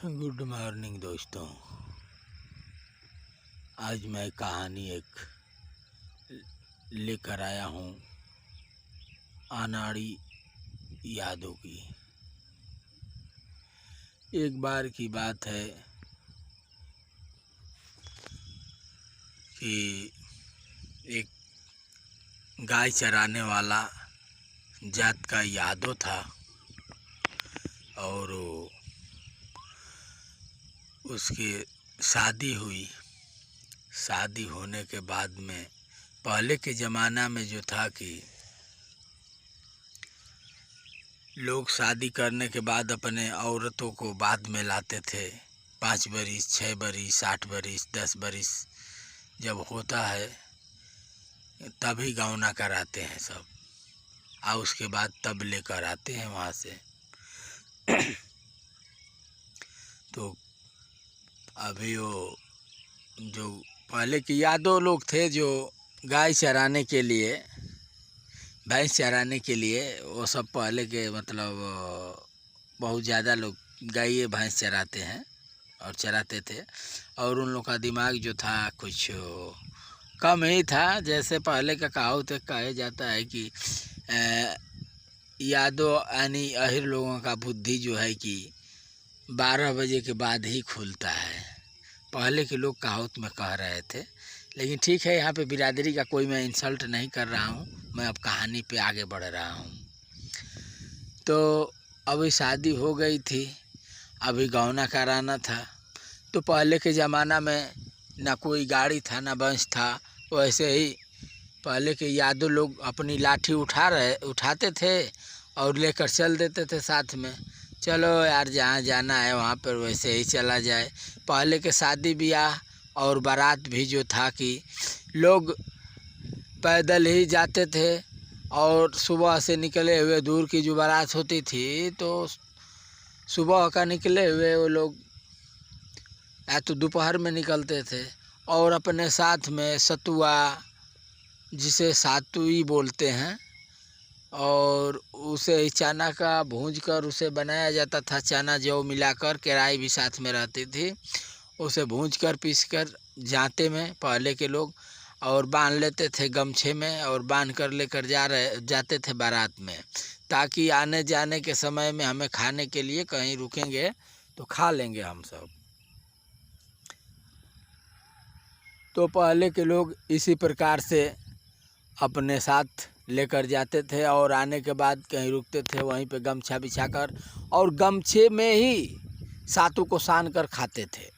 Good morning दोस्तों। आज मैं कहानी एक लेकर आया हूँ अनाड़ी यादों की। एक बार की बात है कि एक गाय चराने वाला जात का यादव था और उसकी शादी हुई। शादी होने के बाद में पहले के ज़माना में जो था कि लोग शादी करने के बाद अपने औरतों को बाद में लाते थे। 5 बरिस, 6 बरिस, 8 बरिस, 10 बरिस जब होता है तभी गौना कराते हैं सब, और उसके बाद तब लेकर आते हैं वहाँ से। तो अभी वो जो पहले के यादव लोग थे जो गाय चराने के लिए, भैंस चराने के लिए, वो सब पहले के मतलब बहुत ज़्यादा लोग गाय भैंस चराते हैं और चराते थे। और उन लोग का दिमाग जो था कुछ कम ही था। जैसे पहले का कहावत कहा जाता है कि यादव यानी अहिर लोगों का बुद्धि जो है कि 12 बजे के बाद ही खुलता है, पहले के लोग कहावत में कह रहे थे। लेकिन ठीक है, यहाँ पे बिरादरी का कोई मैं इंसल्ट नहीं कर रहा हूँ, मैं अब कहानी पे आगे बढ़ रहा हूँ। तो अभी शादी हो गई थी, अभी गौना कराना था। तो पहले के ज़माना में ना कोई गाड़ी था ना बस था, वैसे ही पहले के यादव लोग अपनी लाठी उठाते थे और लेकर चल देते थे साथ में। चलो यार, जहाँ जाना है वहाँ पर वैसे ही चला जाए। पहले के शादी ब्याह और बारात भी जो था कि लोग पैदल ही जाते थे और सुबह से निकले हुए दूर की जो बारात होती थी तो सुबह का निकले हुए वो लोग या तो दोपहर में निकलते थे और अपने साथ में सतुआ, जिसे सातुई बोलते हैं, और उसे चना का भूंज कर उसे बनाया जाता था। चना जौ मिलाकर, केराई भी साथ में रहती थी, उसे भूंज कर पीस कर जाते में पहले के लोग और बांध लेते थे गमछे में और बांध कर लेकर जाते थे बारात में, ताकि आने जाने के समय में हमें खाने के लिए कहीं रुकेंगे तो खा लेंगे हम सब। तो पहले के लोग इसी प्रकार से अपने साथ लेकर जाते थे और आने के बाद कहीं रुकते थे, वहीं पे गमछा बिछाकर और गमछे में ही सातु को सान कर खाते थे।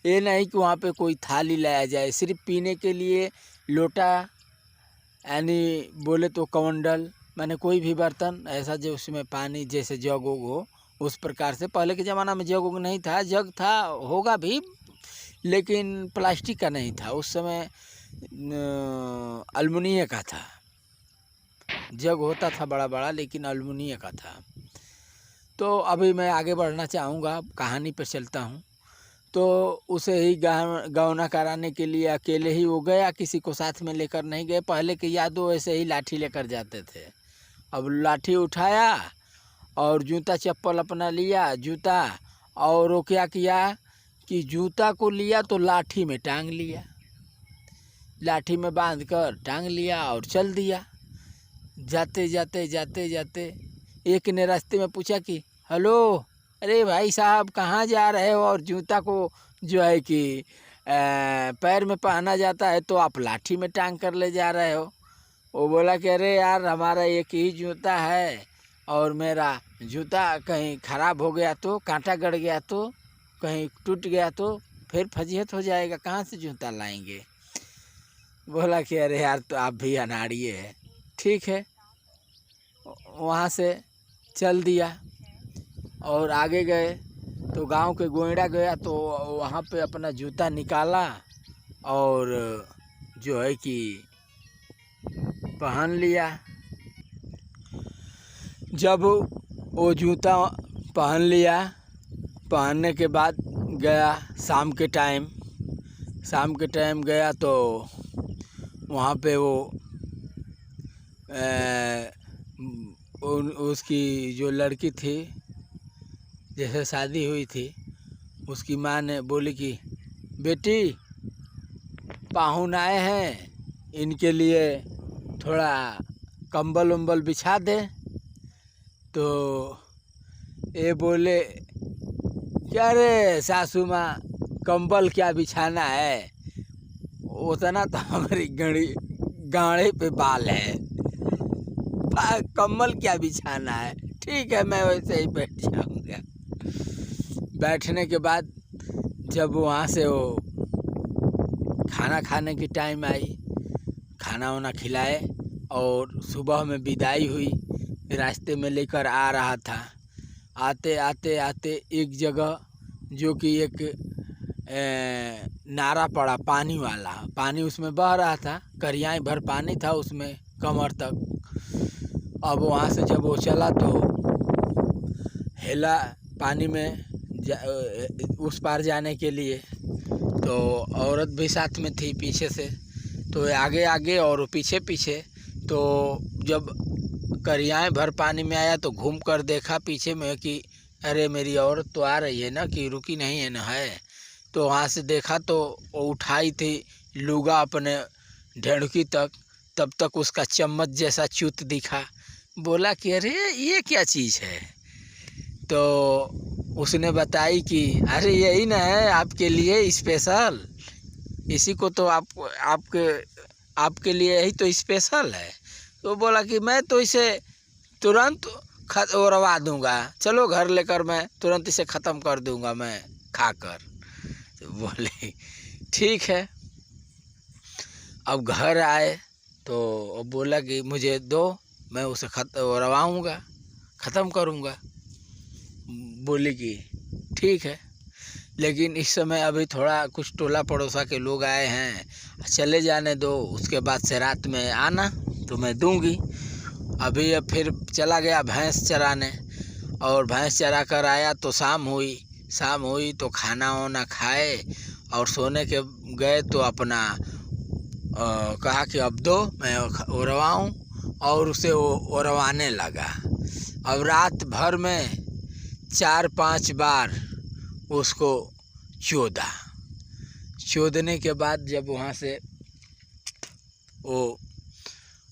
ये नहीं कि वहाँ पे कोई थाली लाया जाए, सिर्फ पीने के लिए लोटा, यानी बोले तो कमंडल, माने कोई भी बर्तन ऐसा जो उसमें पानी जैसे जग उग हो, उस प्रकार से। पहले के ज़माना में जग उग नहीं था, जग था होगा भी लेकिन प्लास्टिक का नहीं था उस समय, अल्मुनियम का था। जग होता था बड़ा बड़ा लेकिन अल्मुनियम का था। तो अभी मैं आगे बढ़ना चाहूँगा, कहानी पर चलता हूँ। तो उसे ही गौना कराने के लिए अकेले ही वो गया, किसी को साथ में लेकर नहीं गए। पहले के यादव ऐसे ही लाठी लेकर जाते थे। अब लाठी उठाया और जूता चप्पल अपना लिया, जूता, और वो क्या किया कि जूता को लिया तो लाठी में टांग लिया, लाठी में बांध कर टांग लिया और चल दिया। जाते जाते जाते जाते एक ने रास्ते में पूछा कि हेलो, अरे भाई साहब कहाँ जा रहे हो, और जूता को जो है कि पैर में पहना जाता है तो आप लाठी में टांग कर ले जा रहे हो। वो बोला कि अरे यार, हमारा एक ही जूता है और मेरा जूता कहीं ख़राब हो गया तो, कांटा गड़ गया तो, कहीं टूट गया तो फिर फजीहत हो जाएगा, कहाँ से जूता लाएंगे। बोला कि अरे यार, तो आप भी अनाड़िए है। ठीक है, वहाँ से चल दिया और आगे गए तो गांव के गोइड़ा गया तो वहाँ पे अपना जूता निकाला और जो है कि पहन लिया। जब वो जूता पहन लिया, पहनने के बाद गया शाम के टाइम गया तो वहाँ पे वो उसकी जो लड़की थी जैसे शादी हुई थी, उसकी माँ ने बोली कि बेटी पाहुन आए हैं, इनके लिए थोड़ा कंबल उम्बल बिछा दे। तो ये बोले क्या रे सासू माँ, कंबल क्या बिछाना है, उतना तो हमारी गाढ़े पे बाल है, कम्बल क्या बिछाना है। ठीक है, मैं वैसे ही बैठ जाऊँगा। बैठने के बाद जब वहाँ से वो खाना खाने की टाइम आई, खाना वाना खिलाए और सुबह में विदाई हुई। रास्ते में लेकर आ रहा था, आते आते आते एक जगह जो कि एक नारा पड़ा पानी वाला, पानी उसमें बह रहा था, करियाई भर पानी था उसमें कमर तक। अब वहाँ से जब वो चला तो हेला पानी में उस पार जाने के लिए, तो औरत भी साथ में थी पीछे से, तो आगे आगे और पीछे पीछे। तो जब करियाएँ भर पानी में आया तो घूम कर देखा पीछे में कि अरे मेरी औरत तो आ रही है ना, कि रुकी नहीं है ना है। तो वहाँ से देखा तो वो उठाई थी लुगा अपने ढेड़की तक, तब तक उसका चम्मच जैसा चूत दिखा। बोला कि अरे ये क्या चीज़ है। तो उसने बताई कि अरे यही ना है आपके लिए स्पेशल, इसी को तो आपके लिए यही तो स्पेशल है। तो बोला कि मैं तो इसे तुरंत उड़वा दूंगा, चलो घर लेकर मैं तुरंत इसे ख़त्म कर दूंगा मैं खाकर। तो बोले ठीक है। अब घर आए तो बोला कि मुझे दो, मैं उसे उड़वाऊँगा, ख़त्म करूँगा। बोली कि ठीक है, लेकिन इस समय अभी थोड़ा कुछ टोला पड़ोसा के लोग आए हैं, चले जाने दो, उसके बाद से रात में आना तो मैं दूंगी। अभी अब फिर चला गया भैंस चराने, और भैंस चरा कर आया तो शाम हुई तो खाना वाना खाए और सोने के गए तो अपना कहा कि अब दो मैं उड़वाऊँ, और उसे वो उड़वाने लगा। अब रात भर में 4-5 बार उसको चोदने के बाद जब वहाँ से वो,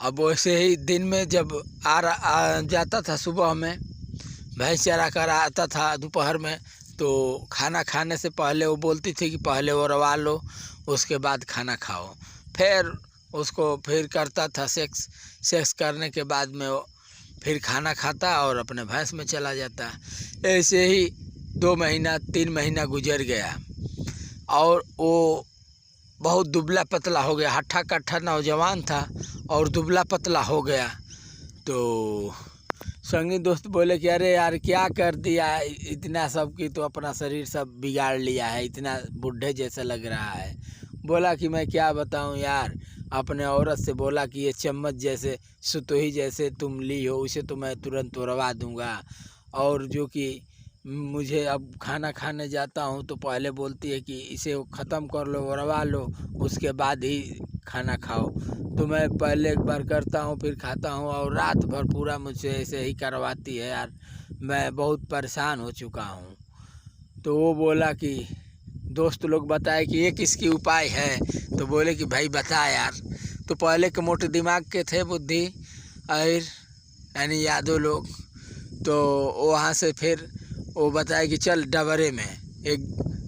अब वैसे ही दिन में जब आ जाता था, सुबह में भैंस चरा कर आता था दोपहर में, तो खाना खाने से पहले वो बोलती थी कि पहले उड़वा लो उसके बाद खाना खाओ। फिर उसको फिर करता था सेक्स करने के बाद में वो फिर खाना खाता और अपने भैंस में चला जाता। ऐसे ही 2 महीना 3 महीना गुजर गया और वो बहुत दुबला पतला हो गया। हट्ठा कट्ठा नौजवान था और दुबला पतला हो गया। तो संगी दोस्त बोले कि अरे यार क्या कर दिया, इतना सब की तो अपना शरीर सब बिगाड़ लिया है, इतना बूढ़े जैसा लग रहा है। बोला कि मैं क्या बताऊं यार, अपने औरत से बोला कि ये चम्मच जैसे सुतोही जैसे तुम ली हो, उसे तो मैं तुरंत उड़वा दूंगा, और जो कि मुझे अब खाना खाने जाता हूँ तो पहले बोलती है कि इसे ख़त्म कर लो, उड़वा लो, उसके बाद ही खाना खाओ। तो मैं पहले एक बार करता हूँ फिर खाता हूँ, और रात भर पूरा मुझसे ऐसे ही करवाती है यार, मैं बहुत परेशान हो चुका हूँ। तो वो बोला कि दोस्त लोग बताए कि ये किसकी उपाय है। तो बोले कि भाई बता यार। तो पहले के मोटे दिमाग के थे, बुद्धि और यानी यादव लोग। तो वहाँ से फिर वो बताया कि चल डबरे में, एक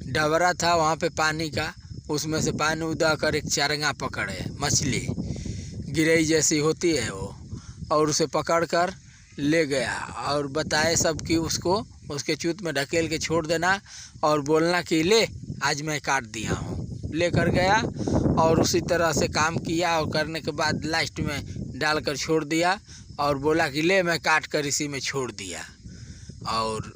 डबरा था वहाँ पे पानी का, उसमें से पानी उदा कर एक चारंगा पकड़े, मछली गिरई जैसी होती है वो, और उसे पकड़ कर ले गया और बताए सब कि उसको उसके चूत में ढकेल के छोड़ देना और बोलना कि ले आज मैं काट दिया हूँ। लेकर गया और उसी तरह से काम किया, और करने के बाद लास्ट में डालकर छोड़ दिया और बोला कि ले मैं काट कर इसी में छोड़ दिया। और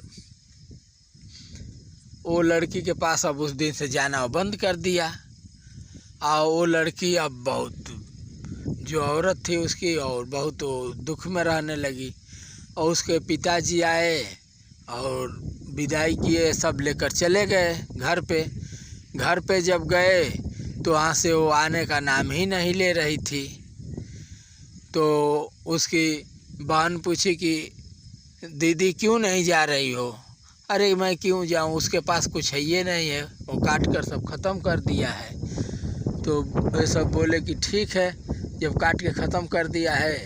वो लड़की के पास अब उस दिन से जाना बंद कर दिया। और वो लड़की अब बहुत, जो औरत थी उसकी, और बहुत दुख में रहने लगी। और उसके पिताजी आए और विदाई किए, सब लेकर चले गए घर पे। घर पे जब गए तो वहाँ से वो आने का नाम ही नहीं ले रही थी। तो उसकी बहन पूछी कि दीदी क्यों नहीं जा रही हो। अरे मैं क्यों जाऊँ, उसके पास कुछ है ये नहीं है, वो काट कर सब ख़त्म कर दिया है। तो वे सब बोले कि ठीक है, जब काट के ख़त्म कर दिया है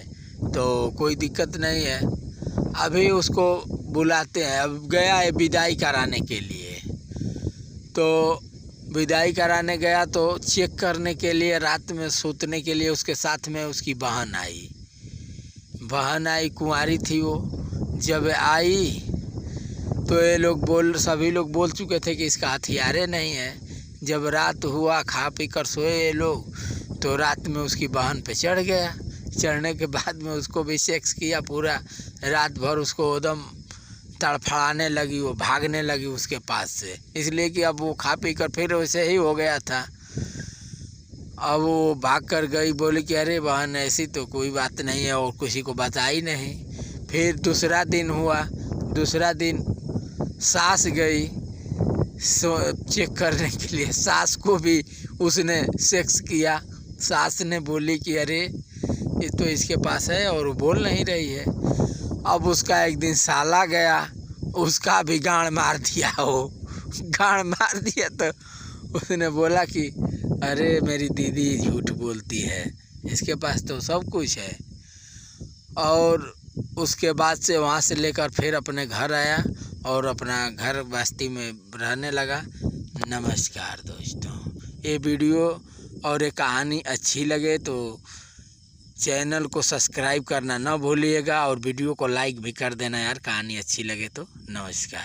तो कोई दिक्कत नहीं है, अभी उसको बुलाते हैं। अब गया है विदाई कराने के लिए, तो विदाई कराने गया तो चेक करने के लिए रात में सोने के लिए उसके साथ में उसकी बहन आई। कुंवारी थी वो। जब आई तो ये लोग सभी लोग बोल चुके थे कि इसका हथियारे नहीं है। जब रात हुआ, खा पी कर सोए ये लोग, तो रात में उसकी बहन पे चढ़ गया। चढ़ने के बाद में उसको भी सेक्स किया पूरा रात भर। उसको एकदम तड़फड़ाने लगी, वो भागने लगी उसके पास से, इसलिए कि अब वो खा पी कर फिर वैसे ही हो गया था। अब वो भाग कर गई, बोली कि अरे बहन ऐसी तो कोई बात नहीं है, और किसी को बताई नहीं। फिर दूसरा दिन हुआ, दूसरा दिन सास गई चेक करने के लिए, सास को भी उसने सेक्स किया। सास ने बोली कि अरे ये तो इसके पास है, और वो बोल नहीं रही है। अब उसका एक दिन साला गया, उसका भी गाड़ मार दिया। वो गाड़ मार दिया तो उसने बोला कि अरे मेरी दीदी झूठ बोलती है, इसके पास तो सब कुछ है। और उसके बाद से वहाँ से लेकर फिर अपने घर आया और अपना घर बस्ती में रहने लगा। नमस्कार दोस्तों, ये वीडियो और ये कहानी अच्छी लगे तो चैनल को सब्सक्राइब करना ना भूलिएगा, और वीडियो को लाइक भी कर देना यार, कहानी अच्छी लगे तो। नमस्कार।